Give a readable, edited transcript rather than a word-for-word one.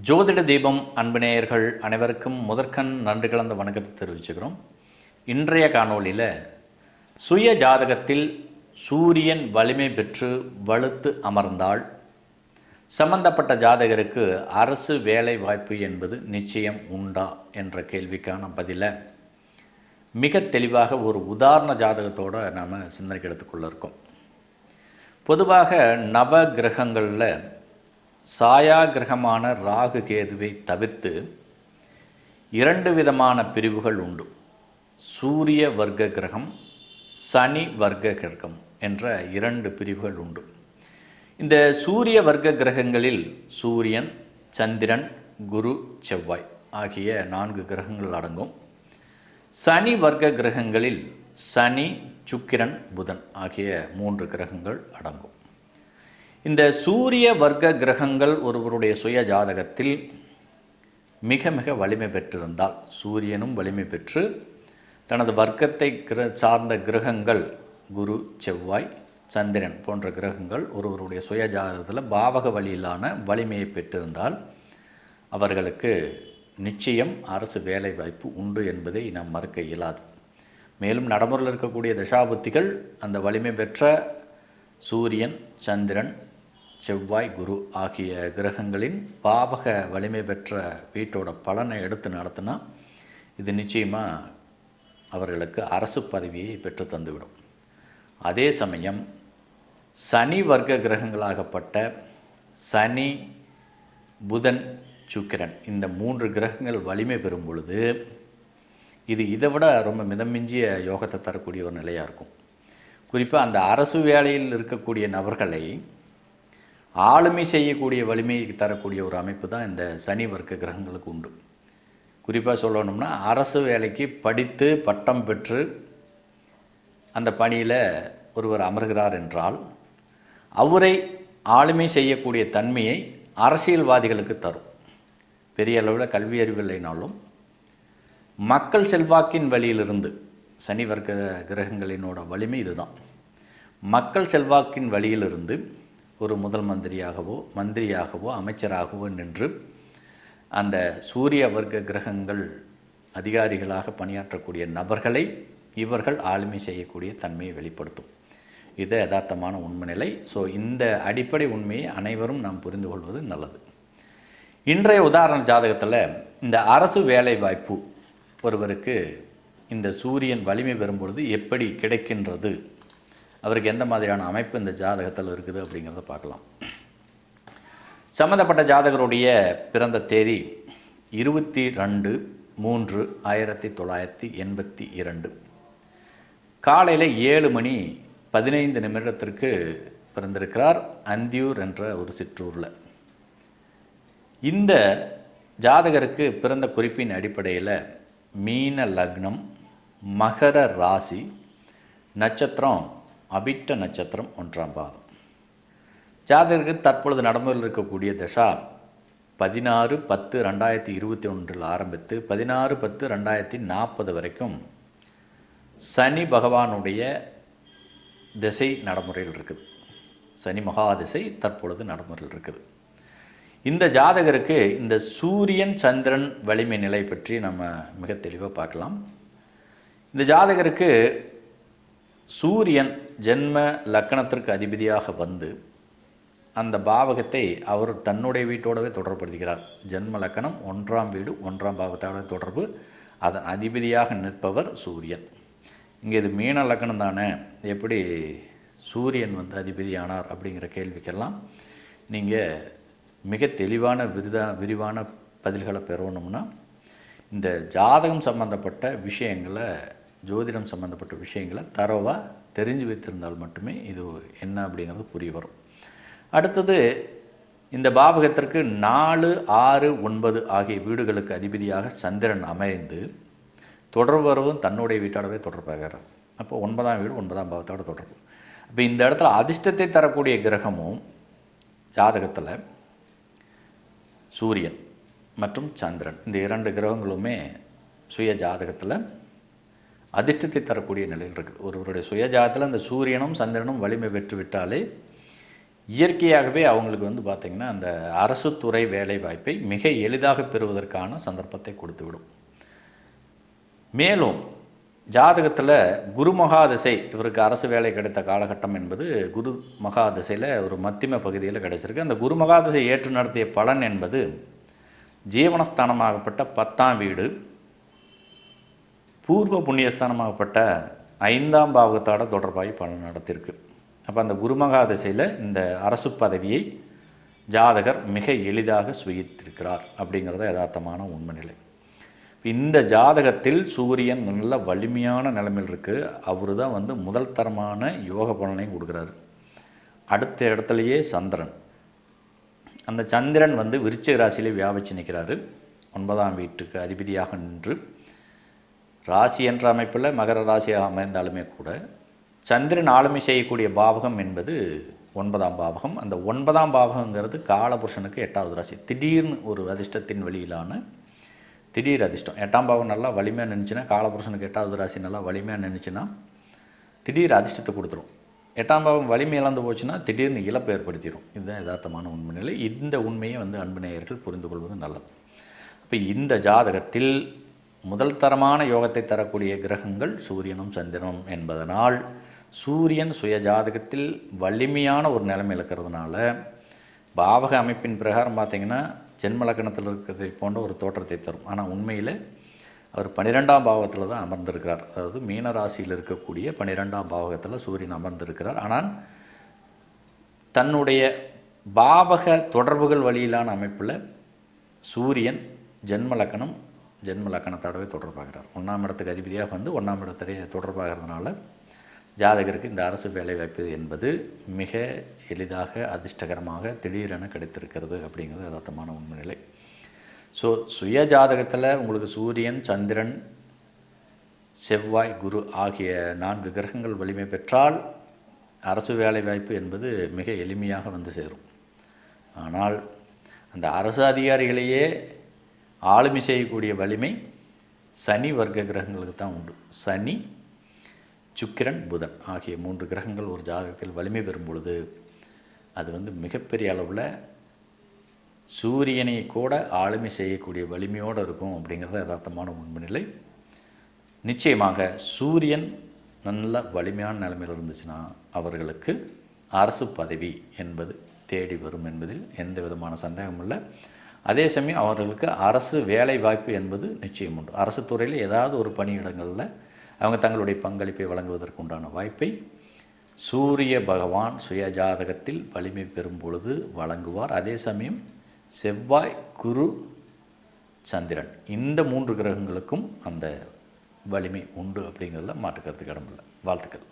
ஜோதிட தீபம் அன்பு நேயர்கள் அனைவருக்கும் முதற்கண் நன்றி கலந்த வணக்கத்தை தெரிவிச்சுக்கிறோம். இன்றைய காணொளியில் சுய ஜாதகத்தில் சூரியன் வலிமை பெற்று வலுத்து அமர்ந்தால் சம்பந்தப்பட்ட ஜாதகருக்கு அரசு வேலை வாய்ப்பு என்பது நிச்சயம் உண்டா என்ற கேள்விக்கான பதிலை மிக தெளிவாக ஒரு உதாரண ஜாதகத்தோடு நாம் சிந்தனைக்கு எடுத்துக்கொள்ள இருக்கோம். பொதுவாக நவ கிரகங்களில் சாயா கிரகமான ராகு கேதுவை தவிர்த்து இரண்டு விதமான பிரிவுகள் உண்டு. சூரிய வர்க்க கிரகம், சனி வர்க்க கிரகம் என்ற இரண்டு பிரிவுகள் உண்டு. இந்த சூரிய வர்க்க கிரகங்களில் சூரியன், சந்திரன், குரு, செவ்வாய் ஆகிய 4 கிரகங்கள் அடங்கும். சனி வர்க்க கிரகங்களில் சனி, சுக்கிரன், புதன் ஆகிய 3 கிரகங்கள் அடங்கும். இந்த சூரிய வர்க்க கிரகங்கள் ஒருவருடைய சுய ஜாதகத்தில் மிக மிக வலிமை பெற்றிருந்தால், சூரியனும் வலிமை பெற்று தனது வர்க்கத்தை சார்ந்த கிரகங்கள் குரு, செவ்வாய், சந்திரன் போன்ற கிரகங்கள் ஒருவருடைய சுய ஜாதகத்தில் பாவக வழியிலான வலிமையை பெற்றிருந்தால் அவர்களுக்கு நிச்சயம் அரசு வேலை வாய்ப்பு உண்டு என்பதை நாம் மறுக்க இயலாது. மேலும் நடைமுறையில் இருக்கக்கூடிய தசாபுத்திகள் அந்த வலிமை பெற்ற சூரியன், சந்திரன், செவ்வாய், குரு ஆகிய கிரகங்களின் பாவக வலிமை பெற்ற வீட்டோட பலனை எடுத்து நடத்தினா இது நிச்சயமாக அவர்களுக்கு அரசு பதவியை பெற்று தந்துவிடும். அதே சமயம் சனி வர்க்க கிரகங்களாகப்பட்ட சனி, புதன், சுக்கிரன் இந்த 3 கிரகங்கள் வலிமை பெறும் பொழுது இது இதை விட ரொம்ப மிதமிஞ்சிய யோகத்தை தரக்கூடிய ஒரு நிலையாக இருக்கும். குறிப்பாக அந்த அரசு வேலையில் இருக்கக்கூடிய நபர்களை ஆளுமை செய்யக்கூடிய வலிமையை தரக்கூடிய ஒரு அமைப்பு தான் இந்த சனி வர்க்க கிரகங்களுக்கு உண்டு. குறிப்பாக சொல்லணும்னா அரசு வேலைக்கு படித்து பட்டம் பெற்று அந்த பணியில் ஒருவர் அமர்கிறார் என்றால் அவரை ஆளுமை செய்யக்கூடிய தன்மையை அரசியல்வாதிகளுக்கு தரும். பெரிய அளவில் கல்வி அறிவு இல்லைனாலும் மக்கள் செல்வாக்கின் வழியிலிருந்து சனி வர்க்க கிரகங்களினோட வலிமை இதுதான். மக்கள் செல்வாக்கின் வழியிலிருந்து ஒரு முதல் மந்திரியாகவோ அமைச்சராகவோ நின்று அந்த சூரிய வர்க்க கிரகங்கள் அதிகாரிகளாக பணியாற்றக்கூடிய நபர்களை இவர்கள் ஆளுமை செய்யக்கூடிய தன்மையை வெளிப்படுத்தும். இது யதார்த்தமான உண்மை நிலை. ஸோ இந்த அடிப்படை உண்மையை அனைவரும் நாம் புரிந்து கொள்வது நல்லது. இன்றைய உதாரண ஜாதகத்தில் இந்த அரசு வேலை வாய்ப்பு ஒருவருக்கு இந்த சூரியன் வலிமை பெறும்பொழுது எப்படி கிடைக்கின்றது, அவருக்கு எந்த மாதிரியான அமைப்பு இந்த ஜாதகத்தில் இருக்குது அப்படிங்கிறத பார்க்கலாம். சம்மந்தப்பட்ட ஜாதகருடைய பிறந்த தேதி 22/3/1982 காலையில் 7:15 பிறந்திருக்கிறார். அந்தியூர் என்ற ஒரு சிற்றூரில். இந்த ஜாதகருக்கு பிறந்த குறிப்பின் அடிப்படையில் மீன லக்னம், மகர ராசி, நட்சத்திரம் அபிட்ட நட்சத்திரம் 1ஆம் பாதம். ஜாதகருக்கு தற்பொழுது நடைமுறையில் இருக்கக்கூடிய தசா 16/10/2021 ஆரம்பித்து 16/10/2040 வரைக்கும் சனி பகவானுடைய திசை நடைமுறையில் இருக்குது. சனி மகா திசை தற்பொழுது நடைமுறையில் இருக்குது. இந்த ஜாதகருக்கு இந்த சூரியன் சந்திரன் வலிமை நிலை பற்றி நம்ம மிக தெளிவாக பார்க்கலாம். இந்த ஜாதகருக்கு சூரியன் ஜென்ம லக்கணத்திற்கு அதிபதியாக வந்து அந்த பாவகத்தை அவர் தன்னுடைய வீட்டோடவே தொடர்படுத்துகிறார். ஜென்ம லக்கணம் 1ஆம் வீடு 1ஆம் பாவத்தோட தொடர்பு, அதன் அதிபதியாக நிற்பவர் சூரியன். இங்கே இது மீன லக்கணம் தானே, எப்படி சூரியன் அதிபதியானார் அப்படிங்கிற கேள்விக்கெல்லாம் நீங்கள் மிக தெளிவான விரிவான பதில்களை பெறணும்னா இந்த ஜாதகம் சம்பந்தப்பட்ட விஷயங்களை, ஜோதிடம் சம்பந்தப்பட்ட விஷயங்களை தரவாக தெரிஞ்சு வைத்திருந்தால் மட்டுமே இது என்ன அப்படிங்கிறது புரிய வரும். அடுத்தது இந்த பாவகத்திற்கு 4, 6, 9 ஆகிய வீடுகளுக்கு அதிபதியாக சந்திரன் அமைந்து தொடர்பு வரவும் தன்னுடைய வீட்டோடவே தொடர்பாகிறார். அப்போ 9ஆம் வீடு 9ஆம் பாவத்தோட தொடர்பு. அப்போ இந்த இடத்துல அதிர்ஷ்டத்தை தரக்கூடிய கிரகமும் ஜாதகத்தில் சூரியன் மற்றும் சந்திரன் இந்த 2 கிரகங்களுமே சுய ஜாதகத்தில் அதிர்ஷ்டத்தை தரக்கூடிய நிலையில் இருக்குது. ஒருவருடைய சுய ஜாதகத்தில் அந்த சூரியனும் சந்திரனும் வலிமை பெற்று விட்டாலே இயற்கையாகவே அவங்களுக்கு வந்து பார்த்திங்கன்னா அந்த அரசு துறை வேலை வாய்ப்பை மிக எளிதாக பெறுவதற்கான சந்தர்ப்பத்தை கொடுத்துவிடும். மேலும் ஜாதகத்தில் குரு மகாதிசை, இவருக்கு அரசு வேலை கிடைத்த காலகட்டம் என்பது குரு மகாதிசையில் ஒரு மத்திம பகுதியில் கிடைச்சிருக்கு. அந்த குரு மகாதிசை ஏற்று நடத்திய பலன் என்பது ஜீவனஸ்தானமாகப்பட்ட 10ஆம் வீடு, பூர்வ புண்ணியஸ்தானமாகப்பட்ட 5ஆம் பாவகத்தோட தொடர்பாகி பலன் நடத்தியிருக்கு. அப்போ அந்த குரு மகாதிசையில் இந்த அரசு பதவியை ஜாதகர் மிக எளிதாக சுகித்திருக்கிறார் அப்படிங்கிறத யதார்த்தமான உண்மை நிலை. இந்த ஜாதகத்தில் சூரியன் நல்ல வலிமையான நிலைமையில் இருக்குது. அவர் தான் வந்து முதல் தரமான யோக பலனையும் கொடுக்குறாரு. அடுத்த இடத்துலையே சந்திரன், அந்த சந்திரன் வந்து விருச்சிக ராசியிலே வியாபிச்சு நிற்கிறாரு. 9ஆம் வீட்டுக்கு அதிபதியாக நின்று ராசி என்ற அமைப்பில் மகர ராசியாக அமைந்தாலுமே கூட சந்திரன் ஆளுமை செய்யக்கூடிய பாவகம் என்பது 9ஆம் பாவகம். அந்த 9ஆம் பாவகங்கிறது காலபுருஷனுக்கு 8வது ராசி. திடீர்னு ஒரு அதிர்ஷ்டத்தின் வழியிலான திடீர் அதிர்ஷ்டம். 8ஆம் பாவம் நல்லா வலிமையாக நினச்சின்னா, காலபுருஷனுக்கு 8வது ராசி நல்லா வலிமையாக நினச்சின்னா திடீர் அதிர்ஷ்டத்தை கொடுத்துரும். 8ஆம் பாவம் வலிமை இழந்து போச்சுன்னா திடீர்னு இழப்பு ஏற்படுத்திடும். இதுதான் யதார்த்தமான உண்மை நிலை. இந்த உண்மையை வந்து அன்பு நேயர்கள் புரிந்து கொள்வது நல்லது. அப்போ இந்த ஜாதகத்தில் முதல் தரமான யோகத்தை தரக்கூடிய கிரகங்கள் சூரியனும் சந்திரனும் என்பதனால் சூரியன் சுய ஜாதகத்தில் வலிமையான ஒரு நிலைமை இருக்கிறதுனால பாவக அமைப்பின் பிரகாரம் பார்த்திங்கன்னா ஜென்ம லக்னத்தில் இருக்கிறதை போன்ற ஒரு தோற்றத்தை தரும். ஆனால் உண்மையில் அவர் 12ஆம் பாவத்தில் தான் அமர்ந்திருக்கிறார். அதாவது மீன ராசியில் இருக்கக்கூடிய 12ஆம் பாவகத்தில் சூரியன் அமர்ந்திருக்கிறார். ஆனால் தன்னுடைய பாவக தொடர்புகள் வழியிலான அமைப்பில் சூரியன் ஜென்ம லக்கணத்தோடவே தொடர்பாகிறார். 1ஆம் இடத்துக்கு அதிபதியாக வந்து 1ஆம் இடத்திலே தொடர்பாகிறதுனால ஜாதகருக்கு இந்த அரசு வேலைவாய்ப்பு என்பது மிக எளிதாக அதிர்ஷ்டகரமாக திடீரென கிடைத்திருக்கிறது அப்படிங்கிறது யதார்த்தமான உண்மை நிலை. ஸோ சுய ஜாதகத்தில் உங்களுக்கு சூரியன், சந்திரன், செவ்வாய், குரு ஆகிய 4 கிரகங்கள் வலிமை பெற்றால் அரசு வேலைவாய்ப்பு என்பது மிக எளிமையாக வந்து சேரும். ஆனால் அந்த அரசு அதிகாரிகளையே ஆளுமை செய்யக்கூடிய வலிமை சனி வர்க்க கிரகங்களுக்கு தான் உண்டு. சனி, சுக்கிரன், புதன் ஆகிய 3 கிரகங்கள் ஒரு ஜாதகத்தில் வலிமை பெறும் பொழுது அது வந்து மிகப்பெரிய அளவில் சூரியனை கூட ஆளுமை செய்யக்கூடிய வலிமையோடு இருக்கும் அப்படிங்கிறது யதார்த்தமான உண்மை நிலை. நிச்சயமாக சூரியன் நல்ல வலிமையான நிலைமையில் இருந்துச்சுன்னா அவர்களுக்கு அரசு பதவி என்பது தேடி வரும் என்பதில் எந்த விதமான சந்தேகமும் இல்லை. அதே சமயம் அவர்களுக்கு அரசு வேலை வாய்ப்பு என்பது நிச்சயம் உண்டு. அரசு துறையில் ஏதாவது ஒரு பணியிடங்களில் அவங்க தங்களுடைய பங்களிப்பை வழங்குவதற்குண்டான வாய்ப்பை சூரிய பகவான் சுய ஜாதகத்தில் வலிமை பெறும் பொழுது வழங்குவார். அதே சமயம் செவ்வாய், குரு, சந்திரன் இந்த 3 கிரகங்களுக்கும் அந்த வலிமை உண்டு அப்படிங்கிறதுல மாற்றுக்கருத்துக்கு இடமில்லை. வாழ்த்துக்கள்.